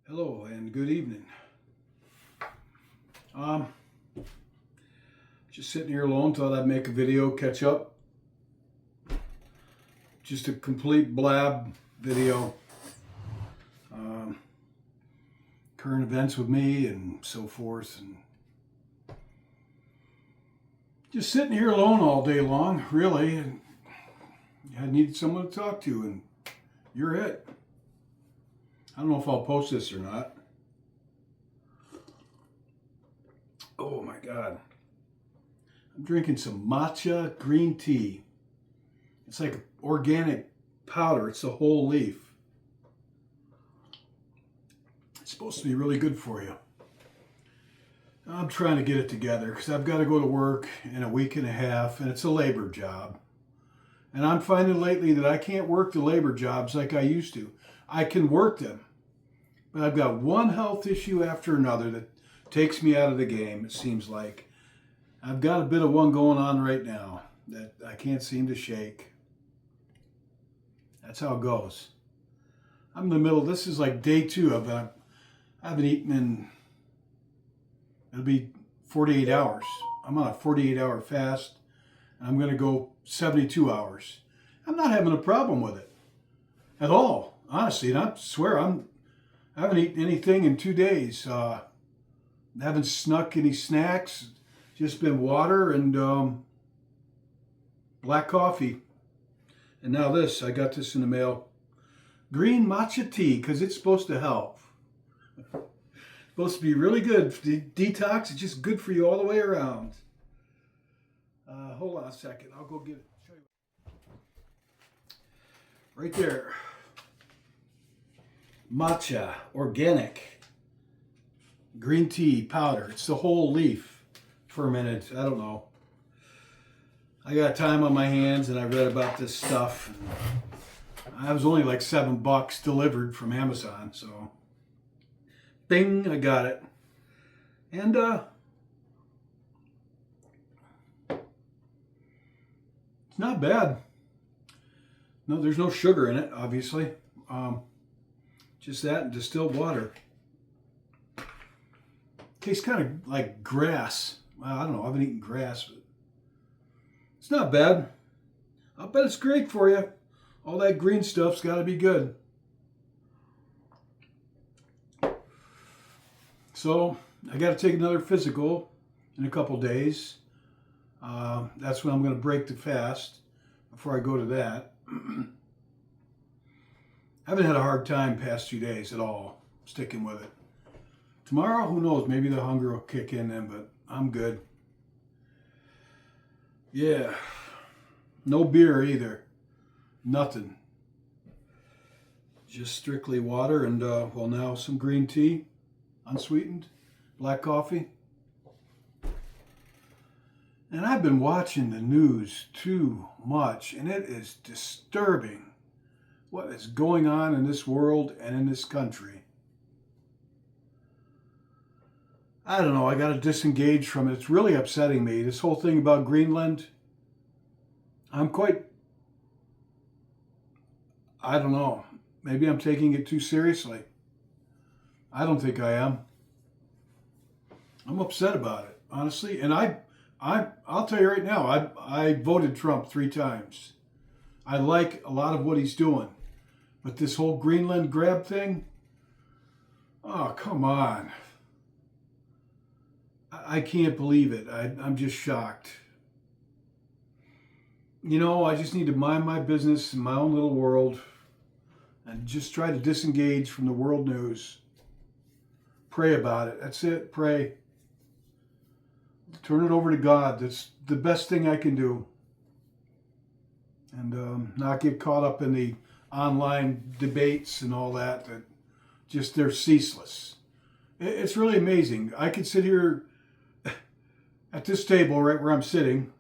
Hello and good evening. Um, just sitting here alone, thought I'd make a video, catch up. Just a complete blab video. Current events with me and so forth. And just sitting here alone all day long, really. And I needed someone to talk to, and you're it. I don't know if I'll post this or not. Oh my God. I'm drinking some matcha green tea. It's like organic powder. It's a whole leaf. It's supposed to be really good for you. I'm trying to get it together because I've got to go to work in a week and a half, and it's a labor job. And I'm finding lately that I can't work the labor jobs like I used to. I can work them, but I've got one health issue after another that takes me out of the game, it seems like. I've got a bit of one going on right now that I can't seem to shake. That's how it goes. I'm in the middle. This is like day 2 of I haven't eaten in, it'll be 48 hours. I'm on a 48-hour fast. And I'm going to go 72 hours. I'm not having a problem with it at all, honestly. And I swear I haven't eaten anything in 2 days. Haven't snuck any snacks. Just been water and black coffee. And now this, I got this in the mail. Green matcha tea, because it's supposed to help. Supposed to be really good. Detox, it's just good for you all the way around. Hold on a second. I'll go get it. Show you. Right there. Matcha, organic, green tea powder. It's the whole leaf. Fermented. I don't know. I got time on my hands and I read about this stuff. I was only like $7 delivered from Amazon, so bing, I got it. And it's not bad. No, there's no sugar in it, obviously. Just that and distilled water. Tastes kind of like grass. I don't know, I haven't eaten grass, but it's not bad. I'll bet it's great for you. All that green stuff's got to be good. So I got to take another physical in a couple days. That's when I'm going to break the fast before I go to that. I haven't had a hard time past 2 days at all, sticking with it. Tomorrow, who knows, maybe the hunger will kick in then, but I'm good. Yeah, no beer either, nothing. Just strictly water and, well, now some green tea, unsweetened, black coffee. And I've been watching the news too much, and it is disturbing what is going on in this world and in this country. I don't know, I got to disengage from it. It's really upsetting me. This whole thing about Greenland, I don't know, maybe I'm taking it too seriously. I don't think I am. I'm upset about it, honestly. And I'll tell you right now, I voted Trump 3 times. I like a lot of what he's doing. But this whole Greenland grab thing, oh, come on. I can't believe it. I'm just shocked. You know, I just need to mind my business in my own little world and just try to disengage from the world news. Pray about it. That's it. Pray. Turn it over to God. That's the best thing I can do. And not get caught up in the online debates and all that just, they're ceaseless. It's really amazing. I could sit here at this table right where I'm sitting.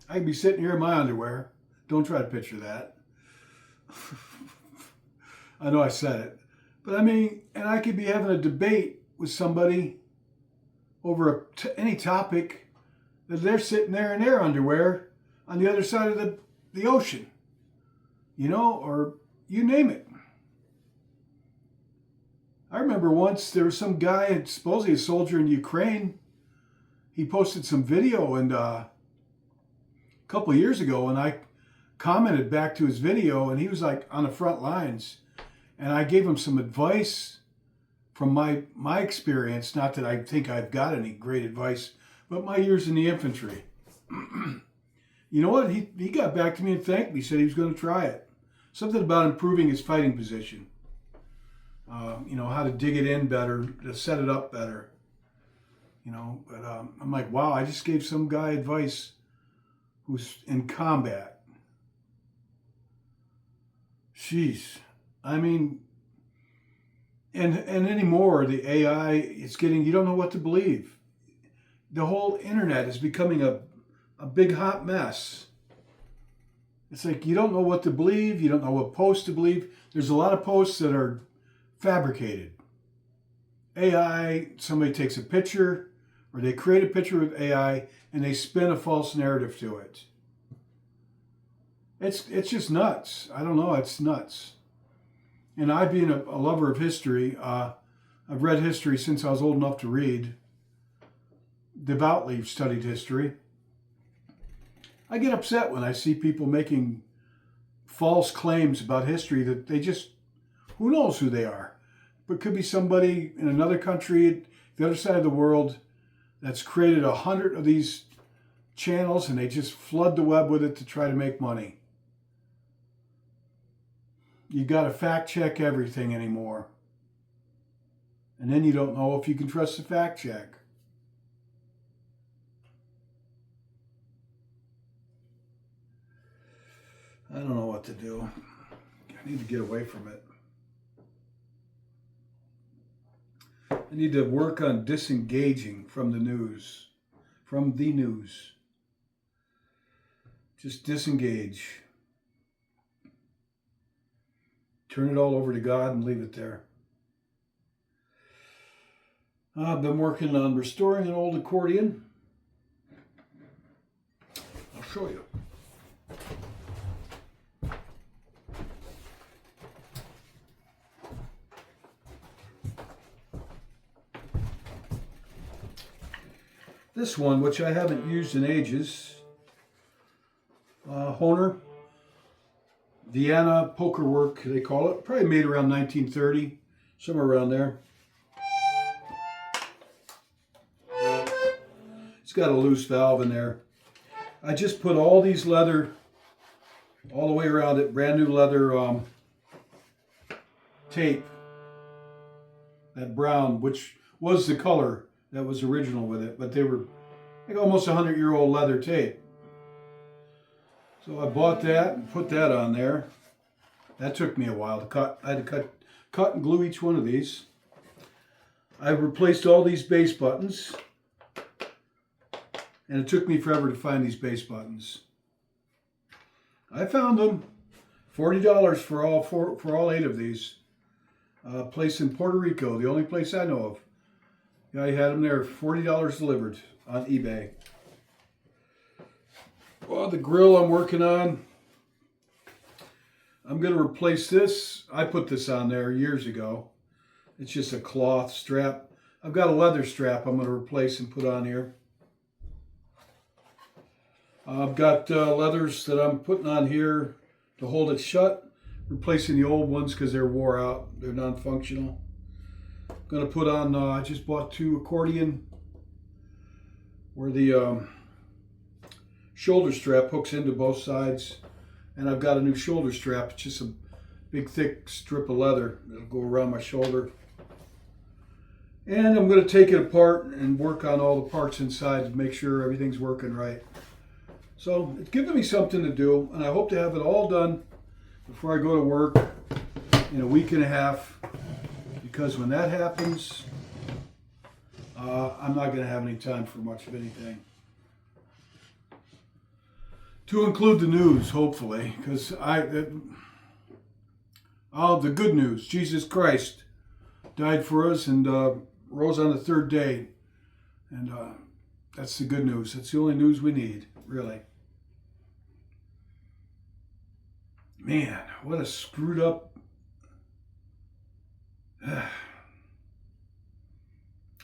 I could be sitting here in my underwear. Don't try to picture that. I know I said it. But I mean, and I could be having a debate with somebody over any topic that they're sitting there in their underwear on the other side of the ocean. You know, or you name it. I remember once there was some guy, supposedly a soldier in Ukraine. He posted some video and a couple of years ago, and I commented back to his video, and he was like on the front lines, and I gave him some advice from my experience. Not that I think I've got any great advice, but my years in the infantry. You know what? He got back to me and thanked me. Said he was going to try it. Something about improving his fighting position. You know, how to dig it in better, to set it up better. You know, but I'm like, wow, I just gave some guy advice who's in combat. Jeez. I mean, and anymore, the AI, it's getting, you don't know what to believe. The whole internet is becoming a big hot mess. It's like you don't know what to believe. You don't know what posts to believe. There's a lot of posts that are fabricated. AI, somebody takes a picture or they create a picture with AI and they spin a false narrative to it. It's just nuts. I don't know. It's nuts. And I, being a lover of history, I've read history since I was old enough to read. Devoutly studied history. I get upset when I see people making false claims about history that they just, who knows who they are. But could be somebody in another country, the other side of the world, that's created 100 of these channels and they just flood the web with it to try to make money. You got to fact check everything anymore. And then you don't know if you can trust the fact check. I don't know what to do. I need to get away from it. I need to work on disengaging from the news. From the news. Just disengage. Turn it all over to God and leave it there. I've been working on restoring an old accordion. I'll show you. This one, which I haven't used in ages, Hohner, Vienna poker work, they call it. Probably made around 1930, somewhere around there. It's got a loose valve in there. I just put all these leather all the way around it, brand new leather tape, that brown, which was the color that was original with it, but they were like almost 100-year-old leather tape. So I bought that and put that on there. That took me a while to cut. I had to cut and glue each one of these. I replaced all these base buttons, and it took me forever to find these base buttons. I found them. $40 for all 8 of these. A place in Puerto Rico, the only place I know of. Guy had them there, $40 delivered on eBay. Well, the grill I'm working on, I'm going to replace this. I put this on there years ago. It's just a cloth strap. I've got a leather strap I'm going to replace and put on here. I've got leathers that I'm putting on here to hold it shut, replacing the old ones because they're wore out. They're non-functional. Going to put on, I just bought 2 accordion where the shoulder strap hooks into both sides. And I've got a new shoulder strap. It's just a big thick strip of leather that'll go around my shoulder. And I'm going to take it apart and work on all the parts inside to make sure everything's working right. So it's giving me something to do, and I hope to have it all done before I go to work in a week and a half. Because when that happens, I'm not going to have any time for much of anything. To include the news, hopefully, because the good news, Jesus Christ died for us and rose on the 3rd day. And that's the good news. That's the only news we need, really. Man, what a screwed up...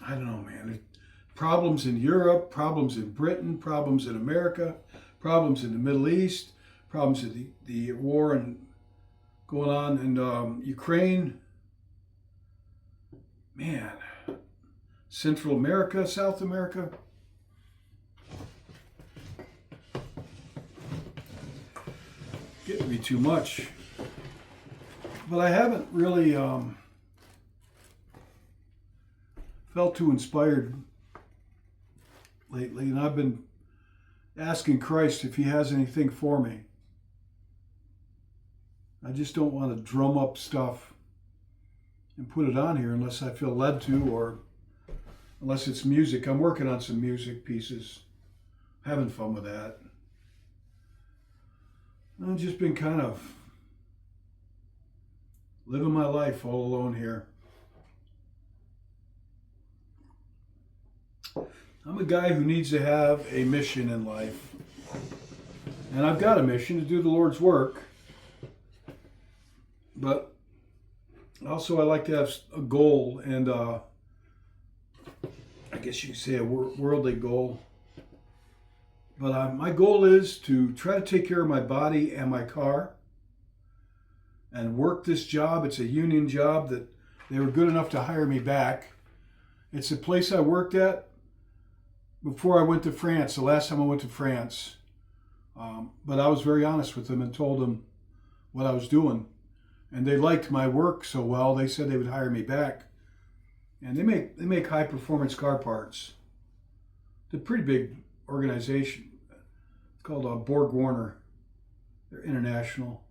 I don't know, man. Problems in Europe, problems in Britain, problems in America, problems in the Middle East, problems in the war and going on in Ukraine. Man, Central America, South America. Getting me too much. But I haven't really felt too inspired lately, and I've been asking Christ if he has anything for me. I just don't want to drum up stuff and put it on here unless I feel led to, or unless it's music. I'm working on some music pieces, having fun with that. I've just been kind of living my life all alone here. I'm a guy who needs to have a mission in life. And I've got a mission to do the Lord's work. But also I like to have a goal, and I guess you could say a worldly goal. But my goal is to try to take care of my body and my car and work this job. It's a union job that they were good enough to hire me back. It's a place I worked at before I went to France, the last time I went to France. But I was very honest with them and told them what I was doing. And they liked my work so well, they said they would hire me back. And they make high performance car parts. It's a pretty big organization. It's called Borg Warner. They're international.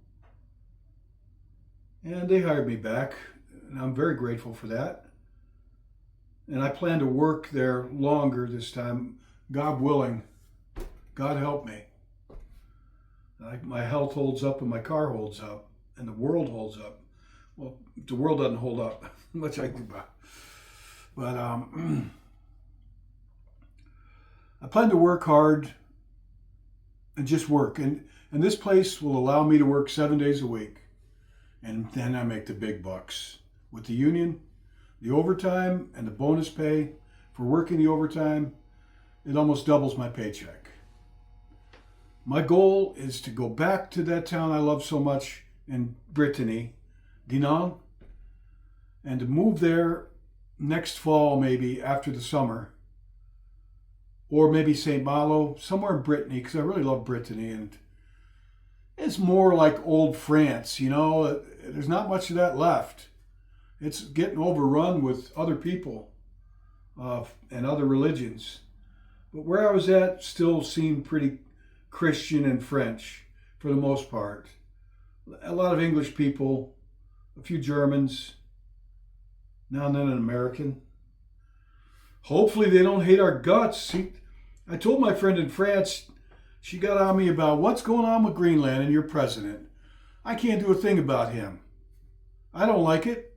And they hired me back, and I'm very grateful for that. And I plan to work there longer this time, God willing. God help me. My health holds up and my car holds up and the world holds up. Well, the world doesn't hold up much I do, but I plan to work hard and just work. And this place will allow me to work 7 days a week. And then I make the big bucks. With the union, the overtime and the bonus pay for working the overtime, it almost doubles my paycheck. My goal is to go back to that town I love so much in Brittany, Dinan, and to move there next fall, maybe after the summer, or maybe St. Malo, somewhere in Brittany, because I really love Brittany, and it's more like old France, you know. There's not much of that left. It's getting overrun with other people and other religions. But where I was at still seemed pretty Christian and French for the most part. A lot of English people, a few Germans, now and then an American. Hopefully they don't hate our guts. See, I told my friend in France, she got on me about what's going on with Greenland and your president. I can't do a thing about him. I don't like it.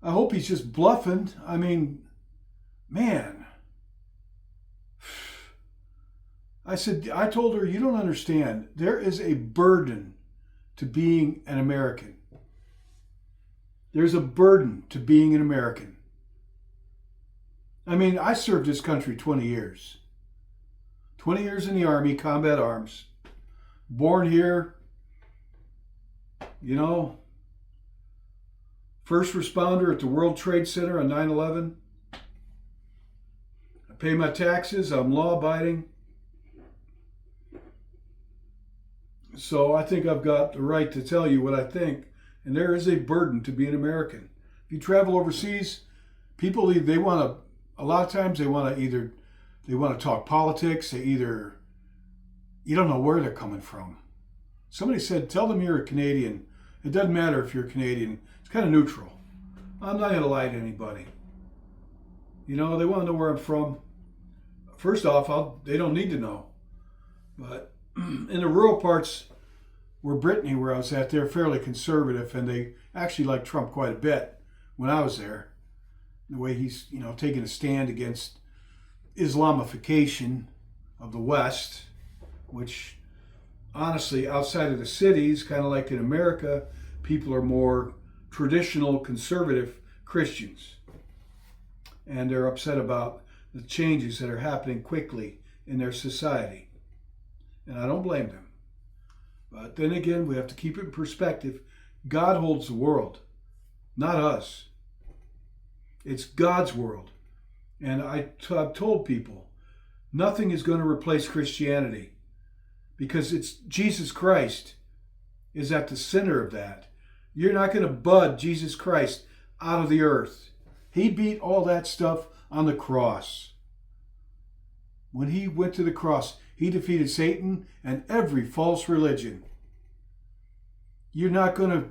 I hope he's just bluffing. I mean, man. I told her, you don't understand. There is a burden to being an American. There's a burden to being an American. I mean, I served this country 20 years. 20 years in the Army, combat arms. Born here, you know, first responder at the World Trade Center on 9/11. I pay my taxes, I'm law-abiding. So I think I've got the right to tell you what I think. And there is a burden to be an American. If you travel overseas, people, they want to, a lot of times they want to talk politics. You don't know where they're coming from. Somebody said, tell them you're a Canadian. It doesn't matter if you're Canadian. It's kind of neutral. I'm not going to lie to anybody. You know, they want to know where I'm from. First off, they don't need to know. But in the rural parts where Brittany, where I was at, they're fairly conservative, and they actually like Trump quite a bit when I was there. The way he's, you know, taking a stand against Islamification of the West, which honestly, outside of the cities, kind of like in America, people are more traditional, conservative Christians. and they're upset about the changes that are happening quickly in their society. And I don't blame them. But then again, we have to keep it in perspective. God holds the world, not us. It's God's world. And I've told people, nothing is going to replace Christianity, because it's Jesus Christ is at the center of that. You're not going to bud Jesus Christ out of the earth. He beat all that stuff on the cross. When he went to the cross, he defeated Satan and every false religion. You're not going to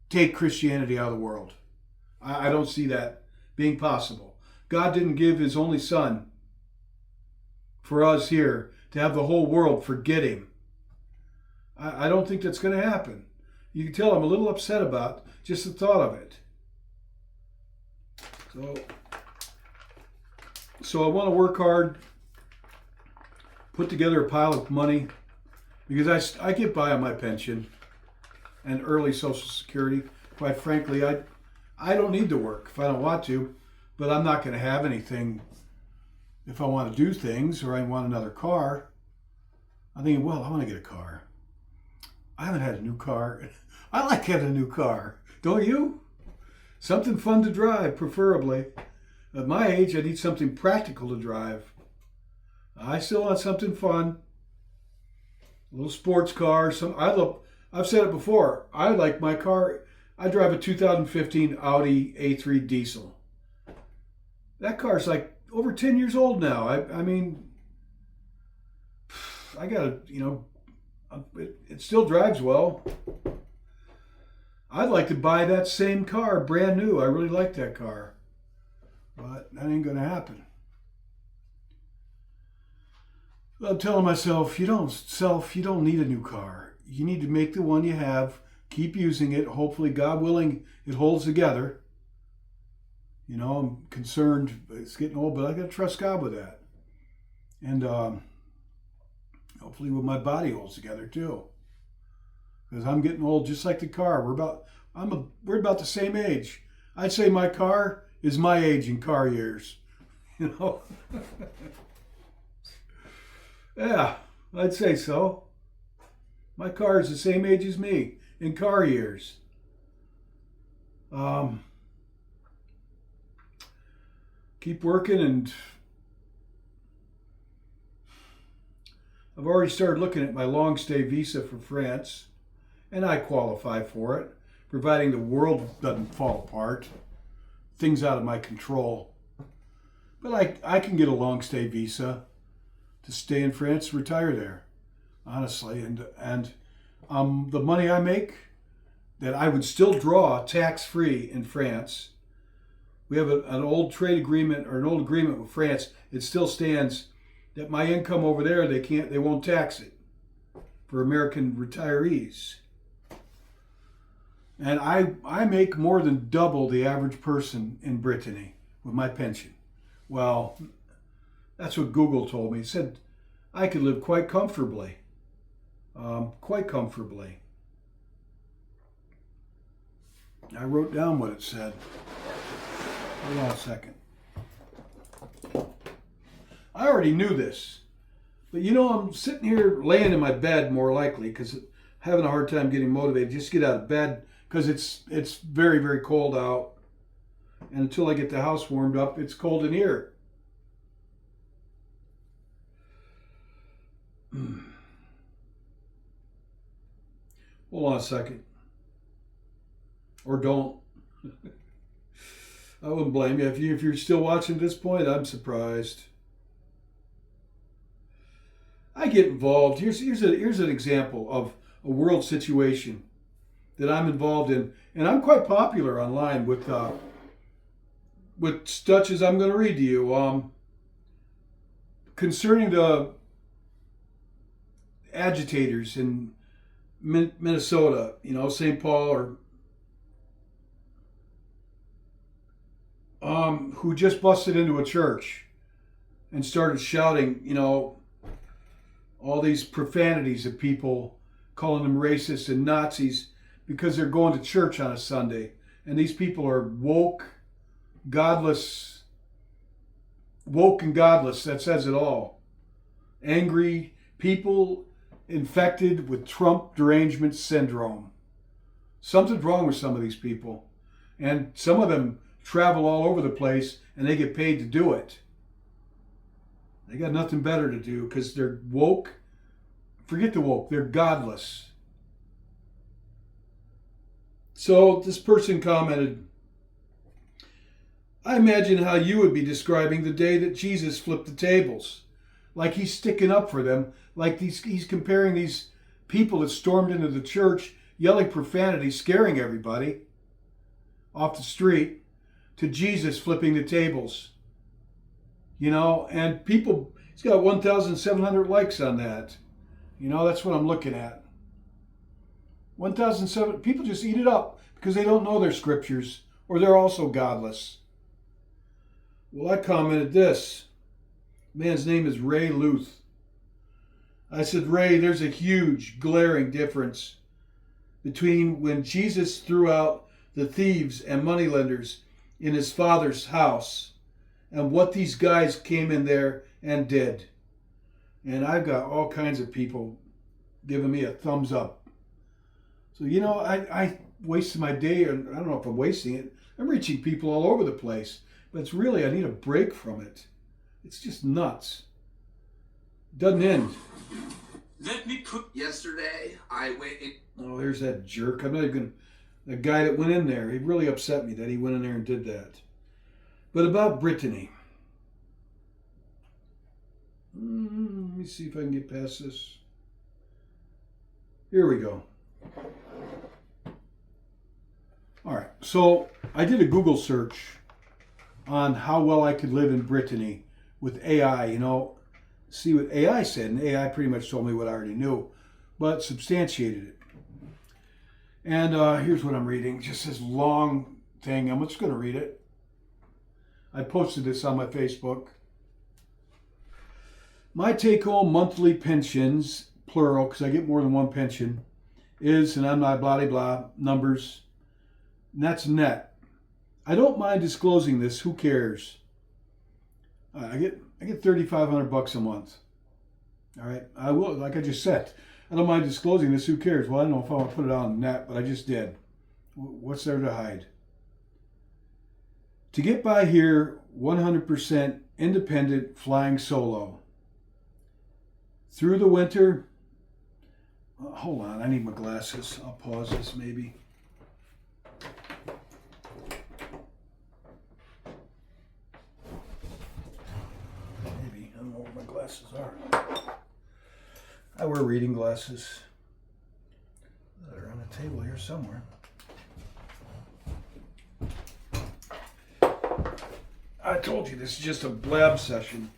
take Christianity out of the world. I don't see that being possible. God didn't give his only son for us here to have the whole world forget him. I don't think that's going to happen. You can tell I'm a little upset about just the thought of it. So I want to work hard, put together a pile of money, because I get by on my pension and early Social Security. Quite frankly, I don't need to work if I don't want to, but I'm not going to have anything if I want to do things or I want another car. I'm thinking, well, I want to get a car. I haven't had a new car. I like having a new car. Don't you? Something fun to drive, preferably. At my age, I need something practical to drive. I still want something fun. A little sports car. I've said it before. I like my car. I drive a 2015 Audi A3 diesel. That car's like over 10 years old now. I mean, I got to, it still drives well. I'd like to buy that same car brand new. I really like that car. But that ain't going to happen. I'm telling myself, you don't need a new car. You need to make the one you have, keep using it. Hopefully, God willing, it holds together. I'm concerned it's getting old, but I got to trust God with that. And hopefully with my body holds together too. Because I'm getting old just like the car. We're about the same age. I'd say my car is my age in car years. Yeah, I'd say so. My car is the same age as me in car years. Keep working, and I've already started looking at my long stay visa for France, and I qualify for it, providing the world doesn't fall apart, things out of my control. But I can get a long stay visa to stay in France, retire there, honestly. And the money I make, that I would still draw tax-free in France. We have an old trade agreement, or an old agreement with France. It still stands that my income over there, they won't tax it for American retirees. And I make more than double the average person in Brittany with my pension. Well, that's what Google told me. It said I could live quite comfortably. Quite comfortably. I wrote down what it said. Hold on a second. I already knew this. But I'm sitting here laying in my bed more likely because I'm having a hard time getting motivated. Just get out of bed because it's very, very cold out. And until I get the house warmed up, it's cold in here. Hold on a second. Or don't. I wouldn't blame you. If you're still watching at this point, I'm surprised. I get involved. Here's an example of a world situation that I'm involved in. And I'm quite popular online with such as I'm going to read to you. Concerning the agitators in Minnesota, St. Paul, or who just busted into a church and started shouting, all these profanities at people, calling them racists and Nazis because they're going to church on a Sunday. And these people are woke, godless woke and godless. That says it all. Angry people infected with Trump derangement syndrome. Something's wrong with some of these people. And some of them travel all over the place and they get paid to do it. They got nothing better to do because they're woke. Forget the woke, they're godless. So this person commented, I imagine how you would be describing the day that Jesus flipped the tables. Like he's sticking up for them. Like he's comparing these people that stormed into the church, yelling profanity, scaring everybody off the street, to Jesus flipping the tables. You know, and people, he's got 1,700 likes on that. You know, that's what I'm looking at. 1,700, people just eat it up because they don't know their scriptures or they're also godless. Well, I commented this. Man's name is Ray Luth. I said, Ray, there's a huge, glaring difference between when Jesus threw out the thieves and moneylenders in his Father's house and what these guys came in there and did. And I've got all kinds of people giving me a thumbs up. So, you know, I wasted my day, and I don't know if I'm wasting it. I'm reaching people all over the place. But it's really, I need a break from it. It's just nuts. Doesn't end. Let me put. Yesterday, I went in. Oh, there's that jerk. I'm not even going to. The guy that went in there, he really upset me that he went in there and did that. But about Brittany. Let me see if I can get past this. Here we go. All right. So I did a Google search on how well I could live in Brittany with AI, you know, see what AI said. And AI pretty much told me what I already knew, but substantiated it. And here's what I'm reading. Just this long thing. I'm just going to read it. I posted this on my Facebook. My take-home monthly pensions, plural, because I get more than one pension, is, and I'm not blah, blah, numbers, and that's net. I don't mind disclosing this. Who cares? I get $3,500 a month. All right, I will. Like I just said, I don't mind disclosing this. Who cares? Well, I don't know if I want to put it on net, but I just did. What's there to hide? To get by here, 100% independent, flying solo. Through the winter. Hold on, I need my glasses. I'll pause this maybe. Maybe. I don't know where my glasses are. I wear reading glasses. They're on the table here somewhere. I told you this is just a blab session.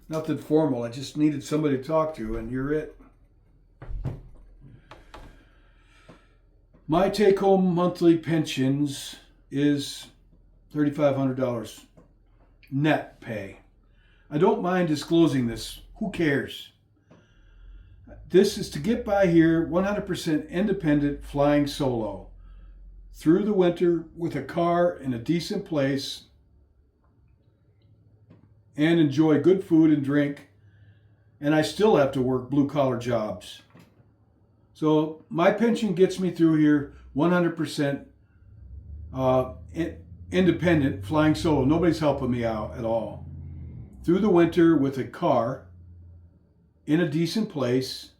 Nothing formal. I just needed somebody to talk to, and you're it. My take-home monthly pensions is $3,500 net pay. I don't mind disclosing this. Who cares? This is to get by here 100% independent, flying solo. Through the winter with a car in a decent place and enjoy good food and drink. And I still have to work blue-collar jobs. So my pension gets me through here 100% independent, flying solo. Nobody's helping me out at all. Through the winter with a car in a decent place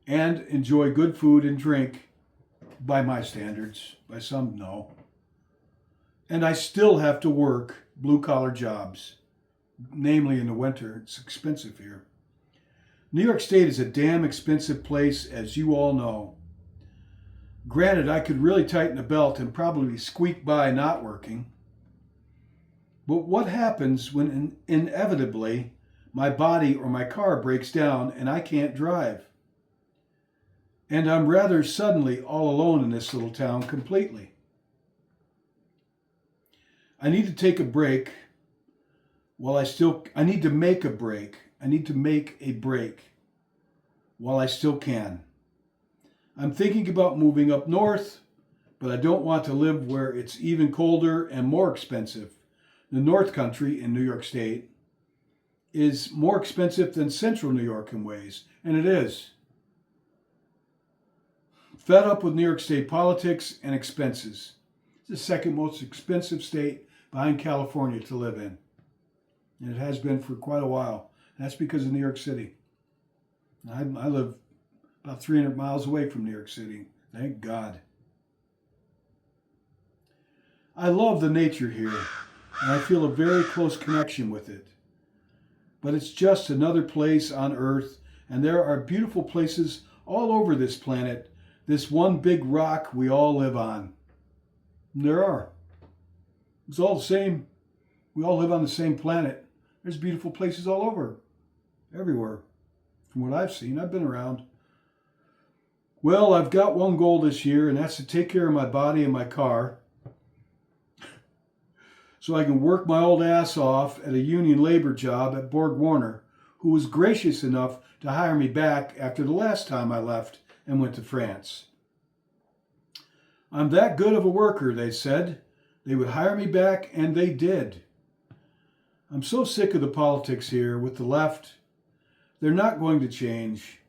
and enjoy good food and drink by my standards. By some, no. And I still have to work blue-collar jobs, namely in the winter. It's expensive here. New York State is a damn expensive place, as you all know. Granted, I could really tighten the belt and probably squeak by not working. But what happens when inevitably my body or my car breaks down and I can't drive? And I'm rather suddenly all alone in this little town completely. I need to take a break I need to make a break. I need to make a break while I still can. I'm thinking about moving up north, but I don't want to live where it's even colder and more expensive. The North Country in New York State. is more expensive than central New York in ways, and it is. Fed up with New York State politics and expenses. It's the second most expensive state behind California to live in. And it has been for quite a while. That's because of New York City. I live about 300 miles away from New York City. Thank God. I love the nature here, and I feel a very close connection with it. But it's just another place on Earth, and there are beautiful places all over this planet, this one big rock we all live on. And there are. It's all the same. We all live on the same planet. There's beautiful places all over, everywhere, from what I've seen. I've been around. Well, I've got one goal this year, and that's to take care of my body and my car so I can work my old ass off at a union labor job at Borg Warner, who was gracious enough to hire me back after the last time I left and went to France. I'm that good of a worker, they said. They would hire me back, and they did. I'm so sick of the politics here with the left. They're not going to change.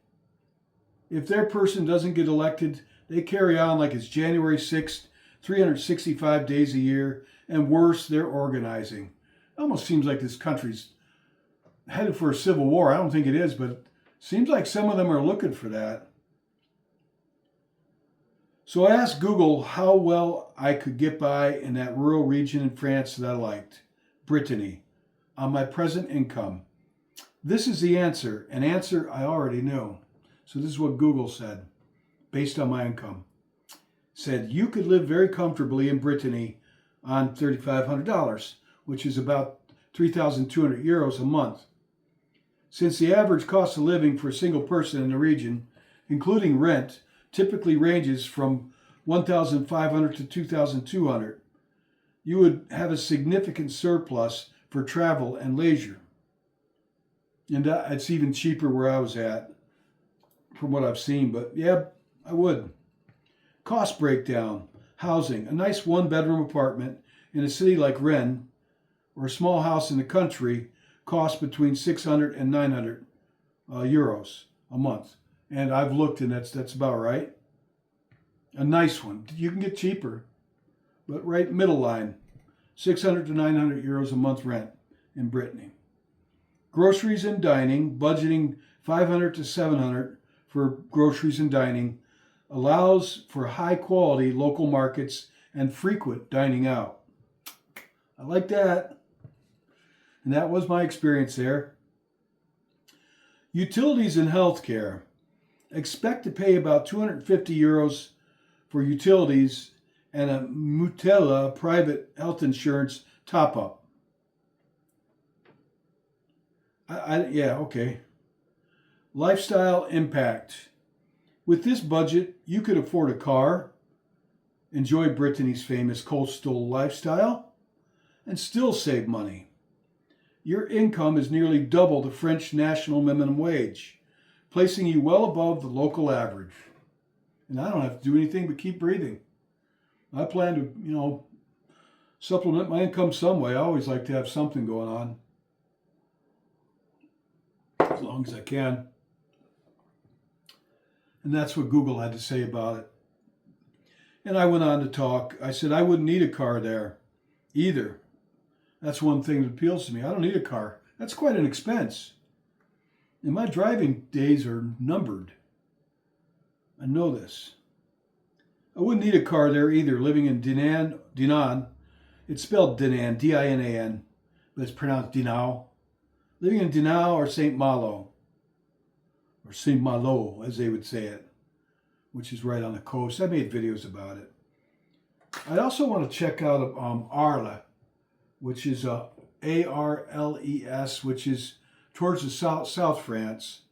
If their person doesn't get elected, they carry on like it's January 6th, 365 days a year, and worse, they're organizing. It almost seems like this country's headed for a civil war. I don't think it is, but it seems like some of them are looking for that. So I asked Google how well I could get by in that rural region in France that I liked, Brittany, on my present income. This is the answer, an answer I already knew. So this is what Google said, based on my income. Said you could live very comfortably in Brittany on $3,500, which is about 3,200 euros a month. Since the average cost of living for a single person in the region, including rent, typically ranges from 1,500 to 2,200, you would have a significant surplus for travel and leisure. And it's even cheaper where I was at, from what I've seen, but yeah, I would. Cost breakdown. Housing. A nice one-bedroom apartment in a city like Rennes, or a small house in the country, costs between 600 and 900 euros a month. And I've looked, and that's about right. A nice one. You can get cheaper, but right middle line, 600 to 900 euros a month rent in Brittany. Groceries and dining, budgeting 500 to 700 for groceries and dining, allows for high-quality local markets and frequent dining out. I like that. And that was my experience there. Utilities and healthcare. Expect to pay about 250 euros for utilities and a Mutella private health insurance top-up. Yeah, okay. Lifestyle impact. With this budget, you could afford a car, enjoy Brittany's famous coastal lifestyle, and still save money. Your income is nearly double the French national minimum wage, placing you well above the local average. And I don't have to do anything but keep breathing. I plan to, supplement my income some way. I always like to have something going on, as long as I can. And that's what Google had to say about it. And I went on to talk. I said I wouldn't need a car there either. That's one thing that appeals to me. I don't need a car. That's quite an expense. And my driving days are numbered. I know this. I wouldn't need a car there either, living in Dinan. It's spelled Dinan, D-I-N-A-N, but it's pronounced Dinao. Living in Dinao or St. Malo, or St. Malo, as they would say it, which is right on the coast. I made videos about it. I also want to check out Arles, which is A-R-L-E-S, which is towards the South France,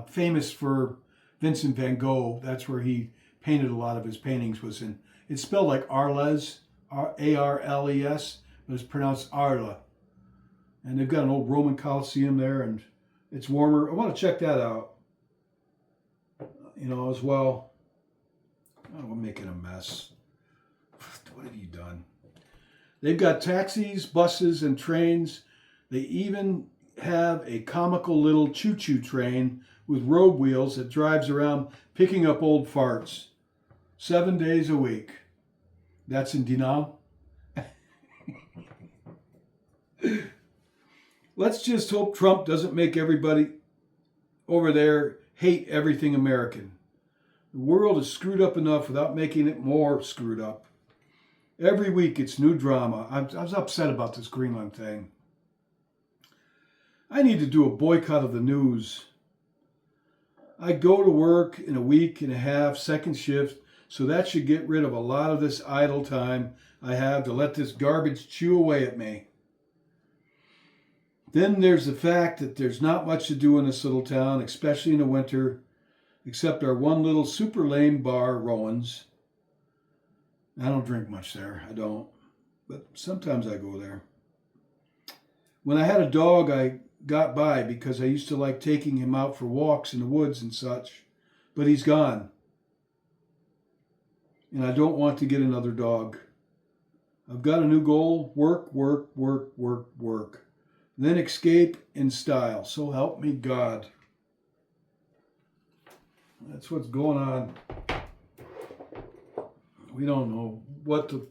famous for Vincent van Gogh. That's where he painted a lot of his paintings. Was in. It's spelled like Arles, A-R-L-E-S, but it's pronounced Arles. And they've got an old Roman Colosseum there, and it's warmer. I want to check that out, as well. Oh, I'm making a mess. What have you done? They've got taxis, buses, and trains. They even have a comical little choo-choo train with road wheels that drives around picking up old farts 7 days a week. That's in Dinam. Let's just hope Trump doesn't make everybody over there hate everything American. The world is screwed up enough without making it more screwed up. Every week it's new drama. I was upset about this Greenland thing. I need to do a boycott of the news. I go to work in a week and a half, second shift, so that should get rid of a lot of this idle time I have to let this garbage chew away at me. Then there's the fact that there's not much to do in this little town, especially in the winter, except our one little super lame bar, Rowan's. I don't drink much there, I don't, but sometimes I go there. When I had a dog, I got by because I used to like taking him out for walks in the woods and such, but he's gone. And I don't want to get another dog. I've got a new goal: work, work, work, work, work. Then escape in style. So help me God. That's what's going on. We don't know what the,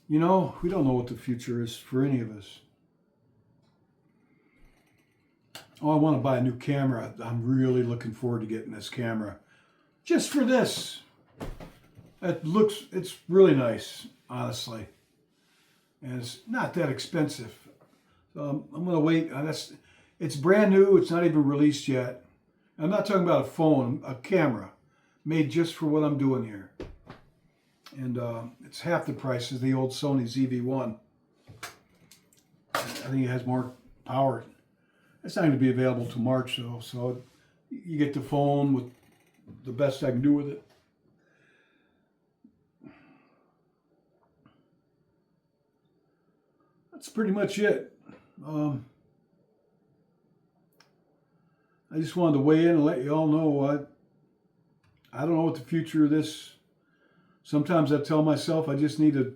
we don't know what the future is for any of us. Oh, I want to buy a new camera. I'm really looking forward to getting this camera. Just for this. It's really nice, honestly. And it's not that expensive. So I'm going to wait. It's brand new. It's not even released yet. I'm not talking about a phone, a camera made just for what I'm doing here. And it's half the price as the old Sony ZV-1. I think it has more power. It's not going to be available till March, though. So you get the phone with the best I can do with it. That's pretty much it. I just wanted to weigh in and let you all know I don't know what the future of this. Sometimes I tell myself I just need to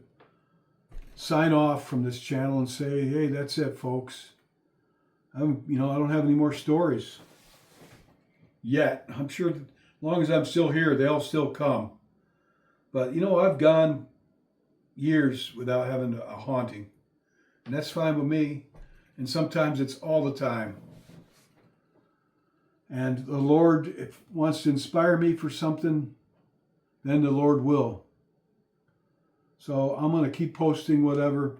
sign off from this channel and say, hey, that's it, folks. I don't have any more stories yet. I'm sure that as long as I'm still here, they'll still come. But, I've gone years without having a haunting. And that's fine with me. And sometimes it's all the time. And the Lord wants to inspire me for something, then the Lord will. So I'm going to keep posting whatever.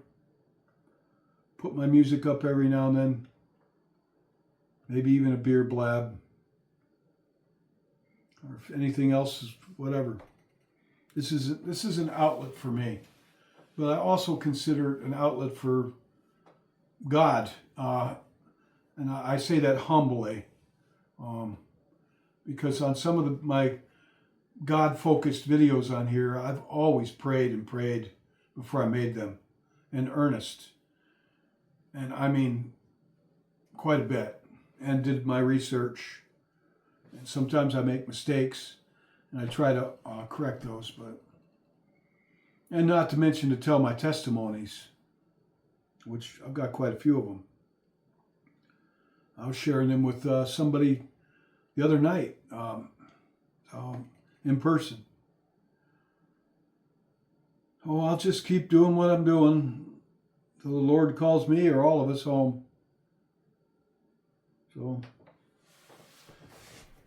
Put my music up every now and then. Maybe even a beer blab. Or if anything else, whatever. This is an outlet for me. But I also consider it an outlet for God. And I say that humbly. Because on some of my God-focused videos on here, I've always prayed and prayed before I made them. In earnest. And I mean, quite a bit. And did my research. And sometimes I make mistakes. And I try to correct those. And not to mention to tell my testimonies. Which I've got quite a few of them. I was sharing them with somebody the other night. In person. Oh, I'll just keep doing what I'm doing till the Lord calls me or all of us home. So,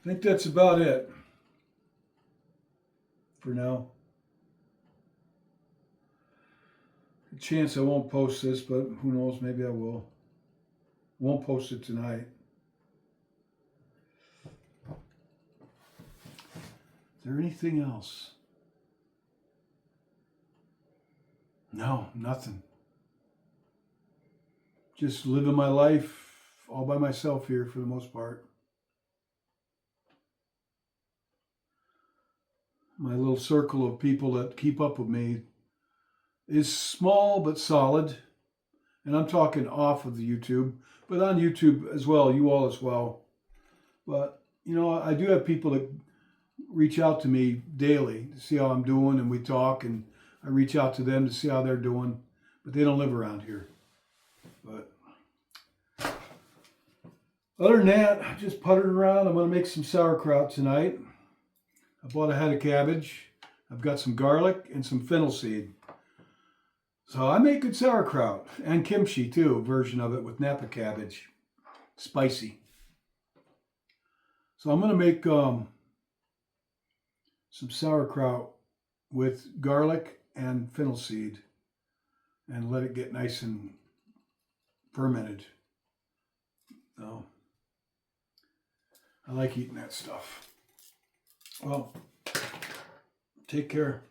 I think that's about it for now. A chance I won't post this, but who knows, maybe I will. Won't post it tonight. Is there anything else? No, nothing. Just living my life all by myself here for the most part. My little circle of people that keep up with me is small but solid. And I'm talking off of the YouTube, but on YouTube as well, you all as well. But, I do have people that reach out to me daily to see how I'm doing, and we talk, and I reach out to them to see how they're doing, but they don't live around here. But Other than that, I just puttering around. I'm going to make some sauerkraut tonight. I bought a head of cabbage. I've got some garlic and some fennel seed. So I make good sauerkraut and kimchi too, a version of it with Napa cabbage. Spicy. So I'm going to make some sauerkraut with garlic and fennel seed and let it get nice and fermented. So I like eating that stuff. Well, take care.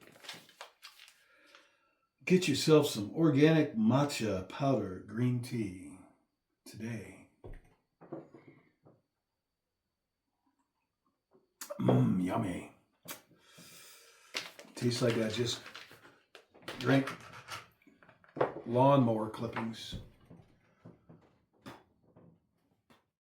Get yourself some organic matcha powder green tea today. Yummy. Tastes like I just drank lawnmower clippings.